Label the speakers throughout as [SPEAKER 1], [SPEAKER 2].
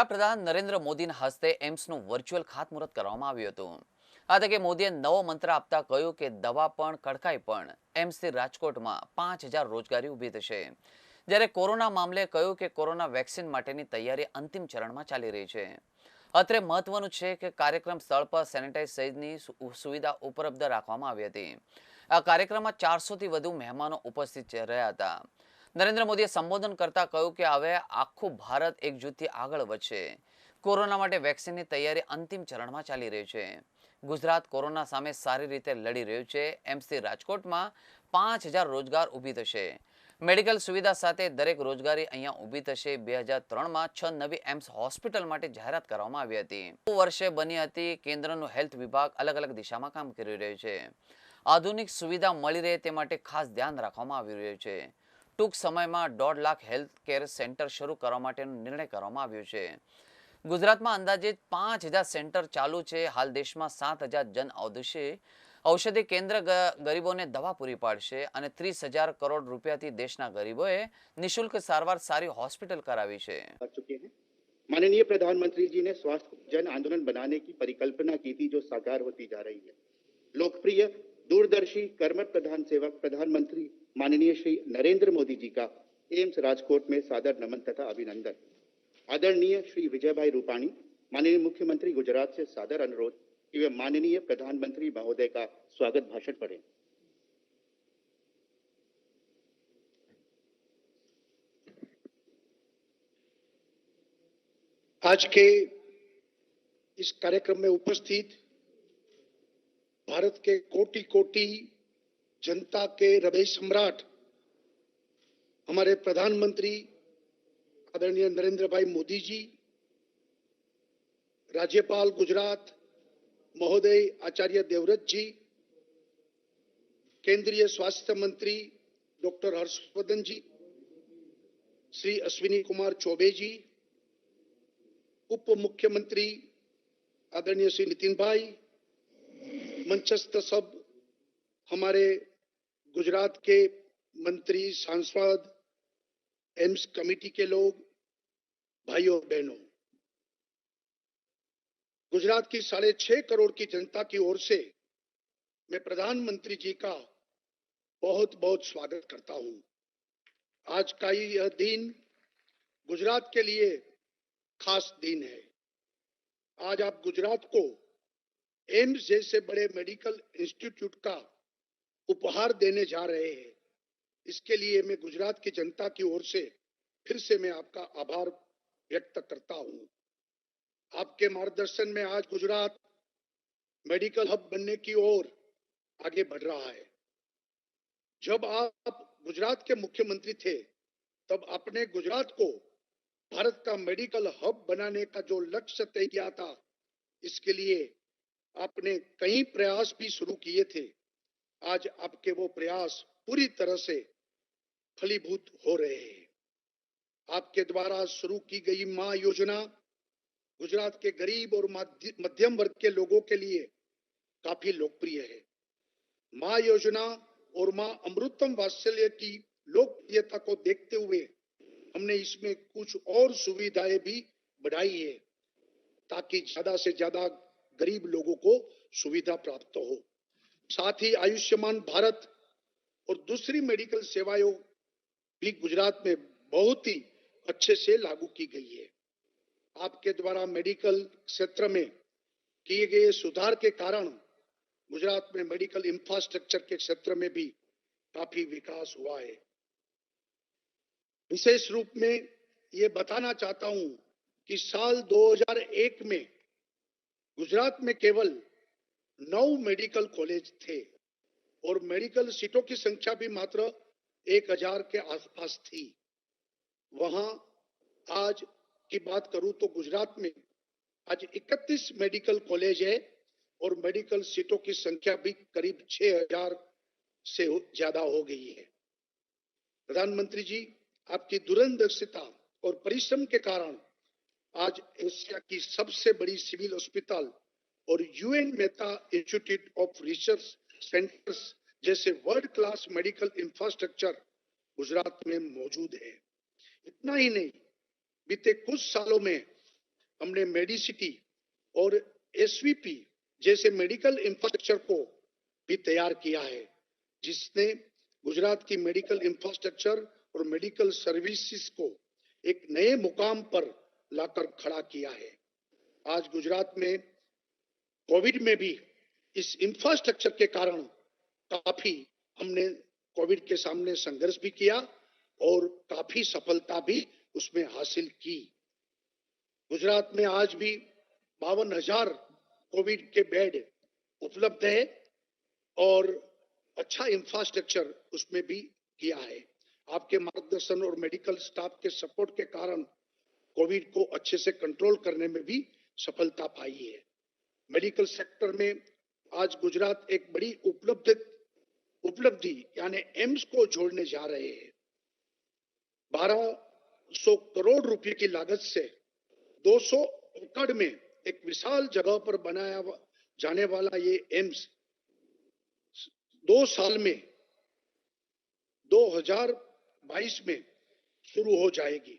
[SPEAKER 1] વડાપ્રધાન નરેન્દ્ર મોદીના હસ્તે એમ્સનું વર્ચ્યુઅલ ખાતમુહૂર્ત કરવામાં આવ્યું હતું। આ તકે મોદીએ નવો મંત્ર આપતા કહ્યું કે દવા પણ કડકાઈ પણ એમ્સથી રાજકોટમાં 5,000 રોજગારી ઊભી થશે। જ્યારે કોરોના મામલે કહ્યું કે કોરોના વેક્સિન માટેની તૈયારી અંતિમ ચરણમાં ચાલી રહી છે। અત્રે મહત્વનું છે કે કાર્યક્રમ સ્થળ પર સેનિટાઇઝ સહિતની સુવિધા ઉપલબ્ધ રાખવામાં આવી હતી। આ કાર્યક્રમમાં 400થી વધુ મહેમાનો ઉપસ્થિત રહ્યા હતા। નરેન્દ્ર મોદીએ સંબોધન કરતા કહ્યું કે હવે આખું ભારત એકજૂથથી આગળ વધશે। કોરોના માટે વેક્સિનની તૈયારી અંતિમ ચરણમાં ચાલી રહી છે। ગુજરાત કોરોના સામે સારી રીતે લડી રહ્યું છે। એમ્સથી રાજકોટમાં 5,000 રોજગાર ઊભી થશે। મેડિકલ સુવિધા સાથે દરેક રોજગારી અહીંયા ઊભી થશે। 2003માં 6 નવી એમ્સ હોસ્પિટલ માટે જાહેરાત કરવામાં આવી હતી। વર્ષે બની હતી। કેન્દ્રનું હેલ્થ વિભાગ અલગ અલગ દિશામાં કામ કરી રહ્યું છે। આધુનિક સુવિધા મળી રહે તે માટે ખાસ ધ્યાન રાખવામાં આવી રહ્યું છે। ટૂંક સમયમાં 1.5 લાખ હેલ્થ કેર સેન્ટર શરૂ કરવા માટેનો નિર્ણય કરવામાં આવ્યો છે। ગુજરાતમાં અંદાજે 5,000 સેન્ટર ચાલુ છે। હાલ દેશમાં 7,000 જન ઔષધિ કેન્દ્ર ગરીબોને દવા પૂરી પાડશે અને 30,000 કરોડ રૂપિયાથી દેશના ગરીબોએ નિઃશુલ્ક સારવાર સારી હોસ્પિટલ કરાવી છે।
[SPEAKER 2] माननीय प्रधानमंत्री जी ने स्वास्थ्य जन आंदोलन बनाने की परिकल्पना की थी, जो साकार होती जा रही है। लोकप्रिय, दूरदर्शी, कर्मठ प्रधान सेवक प्रधानमंत्री माननीय श्री नरेंद्र मोदी जी का एम्स राजकोट में सादर नमन तथा अभिनंदन। आदरणीय श्री विजय भाई रूपाणी माननीय मुख्यमंत्री गुजरात से सादर अनुरोध कि वे माननीय प्रधानमंत्री महोदय का स्वागत भाषण पढ़ें।
[SPEAKER 3] आज के इस कार्यक्रम में उपस्थित भारत के कोटि कोटि जनता के हृदय सम्राट हमारे प्रधानमंत्री आदरणीय नरेंद्र भाई मोदी जी, राज्यपाल गुजरात महोदय आचार्य देवव्रत जी, केंद्रीय स्वास्थ्य मंत्री डॉक्टर हर्षवर्धन जी, श्री अश्विनी कुमार चौबे जी, उप मुख्यमंत्री आदरणीय श्री नितिन भाई, मंचस्थ सब हमारे गुजरात के मंत्री, सांसद, एम्स कमेटी के लोग, भाइयों बहनों, गुजरात की 6.5 करोड़ की जनता की ओर से मैं प्रधानमंत्री जी का बहुत बहुत स्वागत करता हूं। आज का यह दिन गुजरात के लिए खास दिन है। आज आप गुजरात को एम्स जैसे बड़े मेडिकल इंस्टीट्यूट का उपहार देने जा रहे हैं। इसके लिए मैं गुजरात की जनता की ओर से फिर से मैं आपका आभार व्यक्त करता हूं। आपके मार्गदर्शन में आज गुजरात मेडिकल हब बनने की ओर आगे बढ़ रहा है। जब आप गुजरात के मुख्यमंत्री थे तब आपने गुजरात को भारत का मेडिकल हब बनाने का जो लक्ष्य तय किया था, इसके लिए आपने कई प्रयास भी शुरू किए थे। आज आपके वो प्रयास पूरी तरह से फलीभूत हो रहे हैं। आपके द्वारा शुरू की गई मां योजना गुजरात के गरीब और मध्यम वर्ग के लोगों के लिए काफी लोकप्रिय है। मां योजना और मां अमृतम वात्सल्य की लोकप्रियता को देखते हुए हमने इसमें कुछ और सुविधाएं भी बढ़ाई है, ताकि ज्यादा से ज्यादा गरीब लोगों को सुविधा प्राप्त हो। साथ ही आयुष्मान भारत और दूसरी मेडिकल सेवाएं भी गुजरात में बहुत ही अच्छे से लागू की गई है। आपके द्वारा मेडिकल क्षेत्र में किए गए सुधार के कारण गुजरात में मेडिकल इंफ्रास्ट्रक्चर के क्षेत्र में भी काफी विकास हुआ है। विशेष रूप में ये बताना चाहता हूं कि साल 2001 में गुजरात में केवल 9 मेडिकल कॉलेज थे और मेडिकल सीटों की संख्या भी मात्र 1,000 के आसपास थी। वहां आज की बात करूं तो गुजरात में आज 31 मेडिकल कॉलेज है और मेडिकल सीटों की संख्या भी करीब 6,000 से ज्यादा हो गई है। प्रधानमंत्री जी, आपकी दूरदर्शिता और परिश्रम के कारण आज एशिया की सबसे बड़ी सिविल अस्पताल और UN Mehta institute of research centres जैसे world class medical infrastructure Gujarat में मौजूद है। इतना ही नहीं, बीते कुछ सालों में हमने मेडिसिटी और एसवीपी जैसे मेडिकल इंफ्रास्ट्रक्चर को भी तैयार किया है, जिसने गुजरात की मेडिकल इंफ्रास्ट्रक्चर और मेडिकल सर्विसेज को एक नए मुकाम पर लाकर खड़ा किया है। आज गुजरात में कोविड में भी इस इंफ्रास्ट्रक्चर के कारण काफी हमने कोविड के सामने संघर्ष भी किया और काफी सफलता भी उसमें हासिल की। गुजरात में आज भी 52,000 कोविड के बेड उपलब्ध है और अच्छा इंफ्रास्ट्रक्चर उसमें भी किया है। आपके मार्गदर्शन और मेडिकल स्टाफ के सपोर्ट के कारण कोविड को अच्छे से कंट्रोल करने में भी सफलता पाई है। मेडिकल सेक्टर में आज गुजरात एक बड़ी उपलब्धि यानी एम्स को जोड़ने जा रहे हैं। 1200 करोड़ रुपए की लागत से 200 एकड़ में एक विशाल जगह पर बनाया जाने वाला ये एम्स 2 साल में 2022 में शुरू हो जाएगी।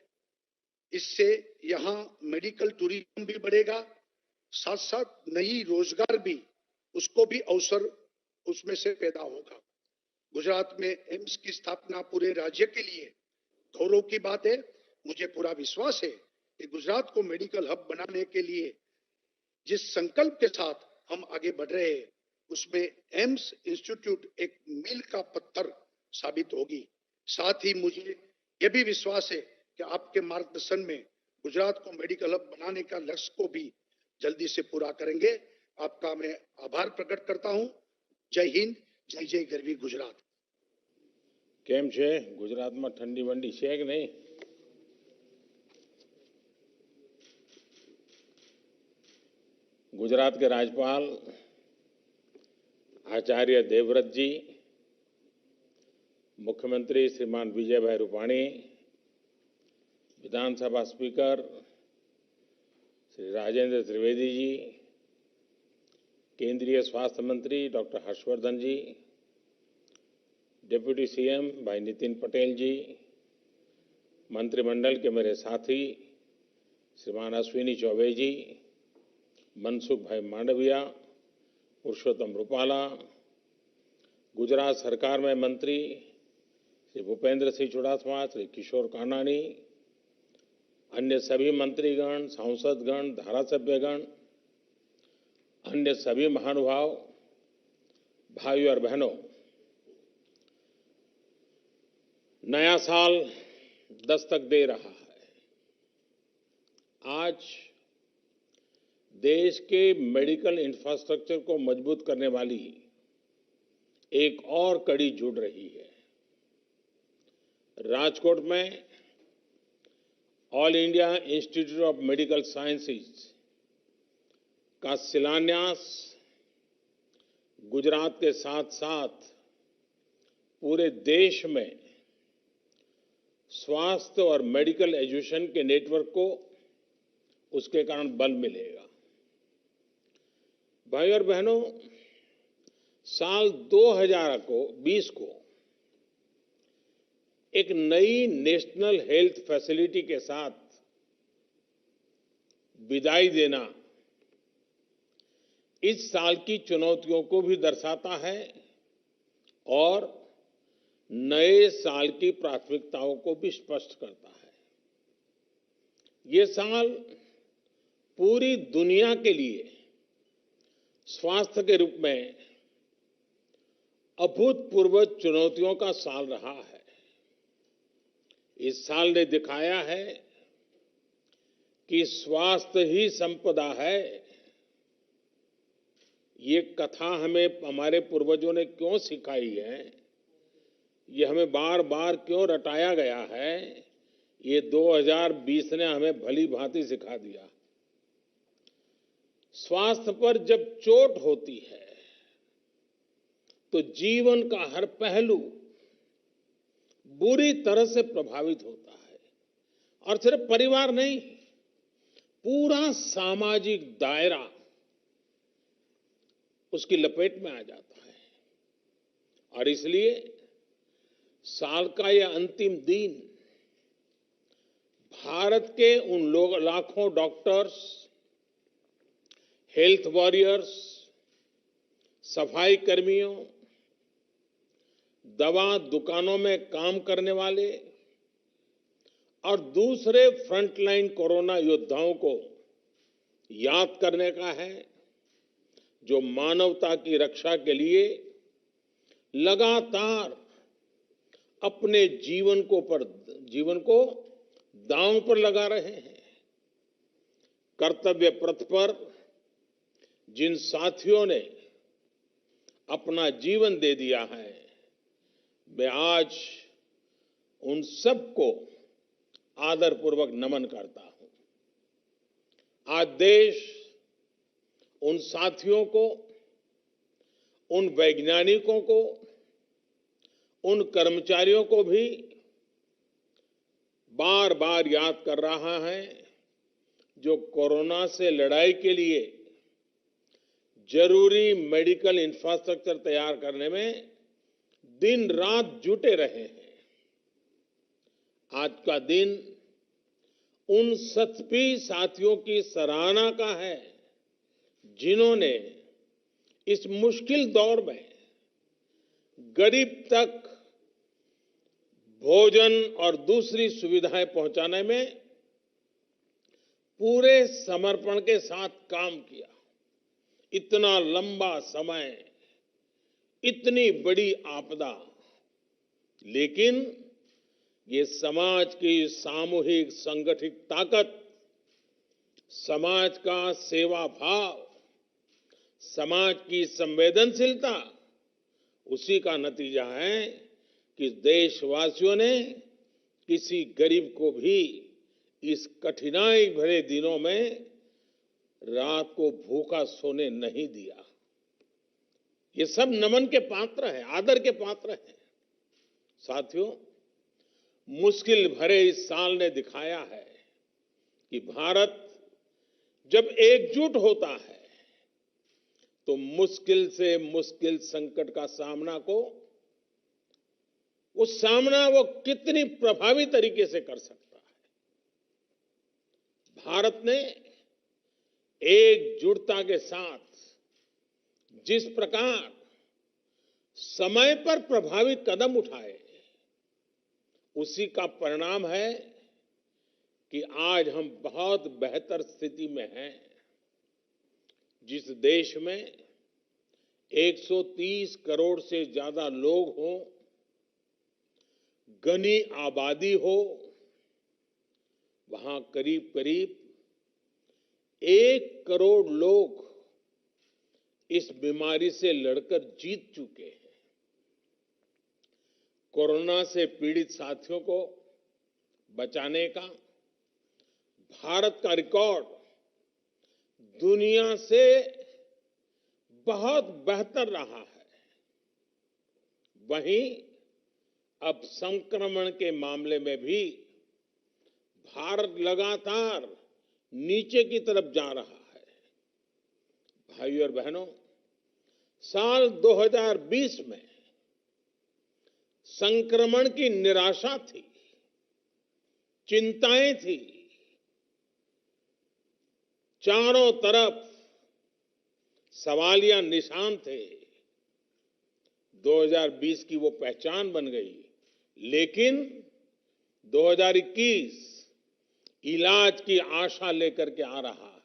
[SPEAKER 3] इससे यहाँ मेडिकल टूरिज्म भी बढ़ेगा, साथ साथ नई रोजगार भी उसको भी अवसर उसमें से पैदा होगा। गुजरात में एम्स की स्थापना पूरे राज्य के लिए गौरव की बात है। मुझे पूरा विश्वास है कि गुजरात को मेडिकल हब बनाने के लिए जिस संकल्प के साथ हम आगे बढ़ रहे हैं, उसमें एम्स इंस्टीट्यूट एक मील का पत्थर साबित होगी। साथ ही मुझे यह भी विश्वास है कि आपके मार्गदर्शन में गुजरात को मेडिकल हब बनाने का लक्ष्य को भी जल्दी से पूरा करेंगे। आपका मैं आभार प्रकट करता हूं। जय हिंद, जय जय गरवी गुजरात।
[SPEAKER 4] કેમ છે ગુજરાતમાં ઠંડી વંડી છે કે નહીં? गुजरात के राज्यपाल आचार्य देवव्रत जी, मुख्यमंत्री श्रीमान विजय भाई रूपाणी, विधानसभा स्पीकर श्री राजेंद्र त्रिवेदी जी, केंद्रीय स्वास्थ्य मंत्री डॉक्टर हर्षवर्धन जी, डिप्टी सीएम भाई नितिन पटेल जी, मंत्रिमंडल के मेरे साथी श्रीमान अश्विनी चौबे जी, मनसुख भाई मांडविया, पुरुषोत्तम रूपाला, गुजरात सरकार में मंत्री श्री भूपेंद्र सिंह चुड़ासमा, श्री किशोर कानानी, अन्य सभी मंत्रीगण, सांसदगण, धारासभ्यगण, अन्य सभी महानुभाव, भाइयों और बहनों, नया साल दस्तक दे रहा है। आज देश के मेडिकल इंफ्रास्ट्रक्चर को मजबूत करने वाली एक और कड़ी जुड़ रही है। राजकोट में all India institute of medical sciences का शिलान्यास गुजरात के साथ साथ पूरे देश में स्वास्थ्य और मेडिकल एजुकेशन के नेटवर्क को उसके कारण बल मिलेगा। भाई और बहनों, साल 2020 को एक नई नेशनल हेल्थ फैसिलिटी के साथ विदाई देना इस साल की चुनौतियों को भी दर्शाता है और नए साल की प्राथमिकताओं को भी स्पष्ट करता है। ये साल पूरी दुनिया के लिए स्वास्थ्य के रूप में अभूतपूर्व चुनौतियों का साल रहा है। इस साल ने दिखाया है कि स्वास्थ्य ही संपदा है। ये कथा हमें हमारे पूर्वजों ने क्यों सिखाई है, ये हमें बार बार क्यों रटाया गया है, ये 2020 ने हमें भली भांति सिखा दिया। स्वास्थ्य पर जब चोट होती है तो जीवन का हर पहलू बुरी तरह से प्रभावित होता है और सिर्फ परिवार नहीं, पूरा सामाजिक दायरा उसकी लपेट में आ जाता है। और इसलिए साल का यह अंतिम दिन भारत भारत के उन लोग लाखों डॉक्टर्स, हेल्थ वॉरियर्स, सफाई कर्मियों, दवा दुकानों में काम करने वाले और दूसरे फ्रंटलाइन कोरोना योद्धाओं को याद करने का है, जो मानवता की रक्षा के लिए लगातार अपने जीवन को दांव पर लगा रहे हैं। कर्तव्य पथ पर जिन साथियों ने अपना जीवन दे दिया है, मैं आज उन सबको आदरपूर्वक नमन करता हूं। आज देश उन साथियों को, उन वैज्ञानिकों को, उन कर्मचारियों को भी बार बार याद कर रहा है, जो कोरोना से लड़ाई के लिए जरूरी मेडिकल इंफ्रास्ट्रक्चर तैयार करने में दिन रात जुटे रहे हैं। आज का दिन उन सभी साथियों की सराहना का है, जिन्होंने इस मुश्किल दौर में गरीब तक भोजन और दूसरी सुविधाएं पहुंचाने में पूरे समर्पण के साथ काम किया। इतना लंबा समय, इतनी बड़ी आपदा, लेकिन ये समाज की सामूहिक संगठित ताकत, समाज का सेवा भाव, समाज की संवेदनशीलता, उसी का नतीजा है कि देशवासियों ने किसी गरीब को भी इस कठिनाई भरे दिनों में रात को भूखा सोने नहीं दिया। ये सब नमन के पात्र हैं, आदर के पात्र हैं। साथियों, मुश्किल भरे इस साल ने दिखाया है कि भारत जब एकजुट होता है तो मुश्किल से मुश्किल संकट का सामना वो कितनी प्रभावी तरीके से कर सकता है। भारत ने एकजुटता के साथ जिस प्रकार समय पर प्रभावी कदम उठाए, उसी का परिणाम है कि आज हम बहुत बेहतर स्थिति में हैं। जिस देश में 130 करोड़ से ज्यादा लोग हों, घनी आबादी हो, वहां करीब करीब 1 करोड़ लोग इस बीमारी से लड़कर जीत चुके हैं। कोरोना से पीड़ित साथियों को बचाने का भारत का रिकॉर्ड दुनिया से बहुत बेहतर रहा है। वहीं अब संक्रमण के मामले में भी भारत लगातार नीचे की तरफ जा रहा है। भाइयों और बहनों, साल 2020 में संक्रमण की निराशा थी, चिंताएं थी, चारों तरफ सवालिया निशान थे। 2020 की वो पहचान बन गई, लेकिन 2021 इलाज की आशा लेकर के आ रहा है।